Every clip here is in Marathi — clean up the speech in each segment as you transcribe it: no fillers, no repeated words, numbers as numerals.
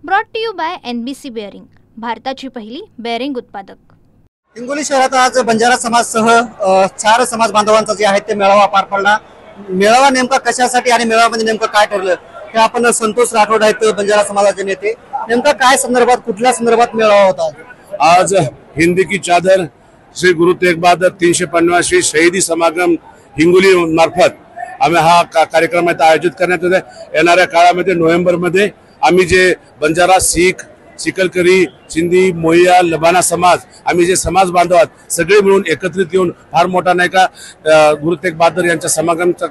Brought to you by NBC bearing, भारताची पहिली बेअरिंग उत्पादक। हिंगोली शहरात आज बंजारा समाजसह 4 समाज बांधवांचा जे आहे ते मेळावा पार पडला। मेळावा नेमका कशासाठी आणि मेळाव्यामध्ये नेमकं काय ठरलं हे आपण संतोष राठोड आहेत बंजारा समाजाचे नेते, नेमका काय संदर्भात कुठल्या संदर्भात मेळावा होता आज? हिंदी की चादर श्री गुरु तेग बहादुर 350वीं शहीदी समागम हिंगोली मार्फत आम्ही हा कार्यक्रम आयोजित करण्यात येत आहे। येणाऱ्या काळामध्ये नोव्हेंबरमध्ये आम्ही जे बंजारा, शीख, चिकलकरी, सिंधी, मोहिया, लबाना समाज आम्ही जे समाज बांधव आहोत सगळे मिळून एकत्रित येऊन फार मोठा नाही का गुरु तेग बहादुर यांच्या समागमचा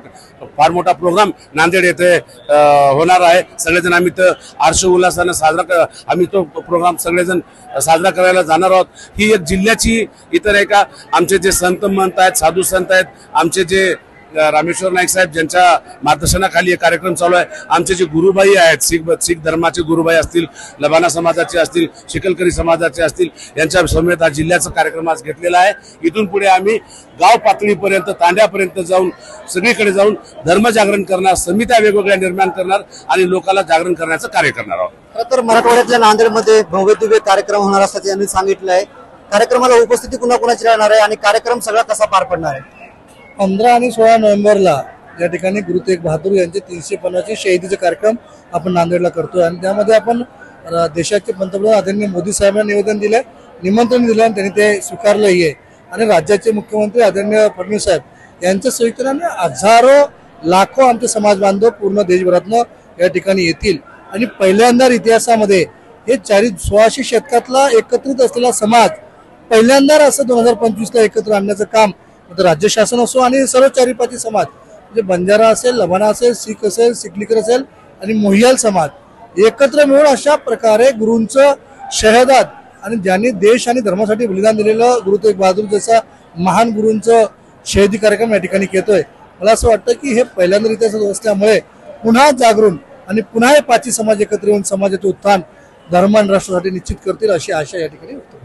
फार मोठा प्रोग्राम नांदेड येथे होणार आहे। सगळेजण आम्ही तर हर्ष उल्हासाने आम्ही तो प्रोग्राम सगळेजण साजरा करायला जाणार आहोत। ही एक जिल्ह्याची इतर आहे का आमचे जे संत महंत आहेत, साधू संत आहेत, आमचे जे रामेश्वर नाईक साहेब ज्यांच्या मार्गदर्शनाखाली एक कार्यक्रम चालू आहे, आमचे जे गुरुबाई आहेत, शीख धर्माचे गुरुबाई असतील, लबाना समाजाचे असतील, शिकलकरी समाजाचे असतील, यांच्या समेत हा जिल्ह्याचा कार्यक्रम आज घेतलेला आहे। इथून पुढे आम्ही गाव पातळीपर्यंत, तांड्यापर्यंत जाऊन सगळीकडे जाऊन धर्मजागरण करणार, समित्या वेगवेगळ्या निर्माण करणार आणि लोकांना जागरण करण्याचं कार्य करणार आहोत। खरं तर मराठवाड्यातल्या नांदेडमध्ये भव्य दिव्य कार्यक्रम होणार असल्याचे यांनी सांगितलं आहे। कार्यक्रमाला उपस्थिती कुणाकुणाची राहणार आहे आणि कार्यक्रम सगळा कसा पार पडणार आहे? 15 आणि 16 नोव्हेंबरला या ठिकाणी गुरु तेग बहादूर यांचे 350वे शहीदीचे कार्यक्रम आपण नांदेडला करतोय आणि त्यामध्ये आपण देशाचे पंतप्रधान आदरणीय मोदी साहेबांना निवेदन दिले, निमंत्रण दिलं आणि त्यांनी ते स्वीकारलंही आहे। आणि राज्याचे मुख्यमंत्री आदरणीय फडणवीस साहेब यांच्या संयुक्ताने हजारो लाखो आमचे समाज बांधव पूर्ण देशभरातनं या ठिकाणी येतील आणि पहिल्यांदा इतिहासामध्ये हे 1600 शतकातला एकत्रित असलेला समाज पहिल्यांदा असं 2025ला एकत्र आणण्याचं काम राज्य शासन असो आणि सर्व 4-5 समाज म्हणजे बंजारा असेल, लबाना असेल, शीख असेल, सिकलीकर असेल आणि मोहियाल समाज एकत्र मिळून अशा प्रकारे गुरूंचं शहादत आणि ज्यांनी देश आणि धर्मासाठी बलिदान दिलेलं गुरु तेग बहादूर जसा महान गुरूंचं शहीदी कार्यक्रम या ठिकाणी घेतोय। मला असं वाटतं की हे पहिल्यांदा इतिहासात असल्यामुळे पुन्हा जागरून आणि पुन्हा हे 5 समाज एकत्र येऊन समाजाचे उत्थान धर्म आणि राष्ट्रासाठी निश्चित करतील अशी आशा या ठिकाणी व्यक्त होते।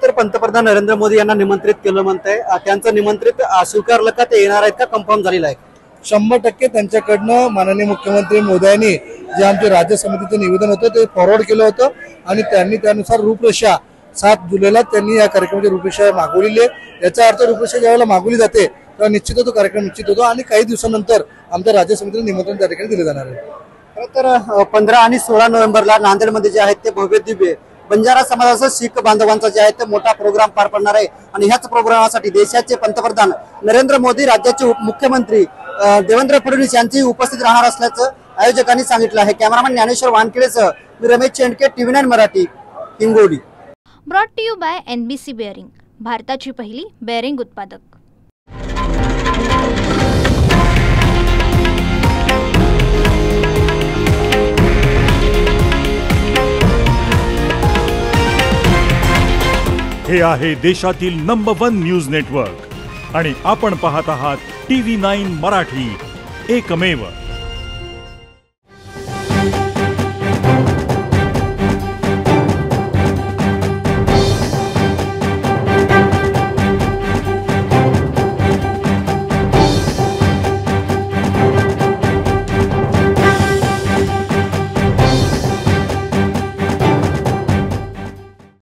तर पंतप्रधान नरेंद्र मोदी यांना निमंत्रित केलं म्हणताय, त्यांचं निमंत्रित स्वीकारलं का, ते येणार आहेत का, कन्फर्म झालेलं आहे? 100% त्यांच्याकडनं माननीय मुख्यमंत्री मोदयांनी जे आमचे राज्य समितीचं निवेदन होतं ते फॉरवर्ड केलं होतं आणि त्यांनी त्यानुसार रूपरेषा 7 जुलैला त्यांनी या कार्यक्रमाची रूपरेषा मागवलेली आहे। याचा अर्थ रूपरेषा ज्यावेळेला मागवली जाते तेव्हा निश्चित तो कार्यक्रम निश्चित होतो आणि काही दिवसानंतर आमच्या राज्य समितीला निमंत्रण त्या ठिकाणी दिले जाणार आहे। तर 15 आणि 16 नोव्हेंबरला नांदेडमध्ये जे आहेत ते भव्य दिव्य बंजारा समाजाचा शीख बांधवांचा जे आहे ते मोठा प्रोग्राम पार पडणार आहे आणि ह्याच प्रोग्रामासाठी देशाचे पंतप्रधान नरेंद्र मोदी, राज्याचे मुख्यमंत्री देवेंद्र फडणवीस यांची उपस्थित राहणार असल्याचं आयोजकांनी सांगितलं आहे। कॅमेरामॅन ज्ञानेश्वर वानखेडेसह मी Ramesh Chendke, TV9 Marathi, Hingoli. Brought to you by NBC bearing, भारताची पहिली बेअरिंग उत्पादक। हे आहे देशातील नंबर 1 न्यूज नेटवर्क आणि आपण पाहत आहात TV9 मराठी, एकमेव।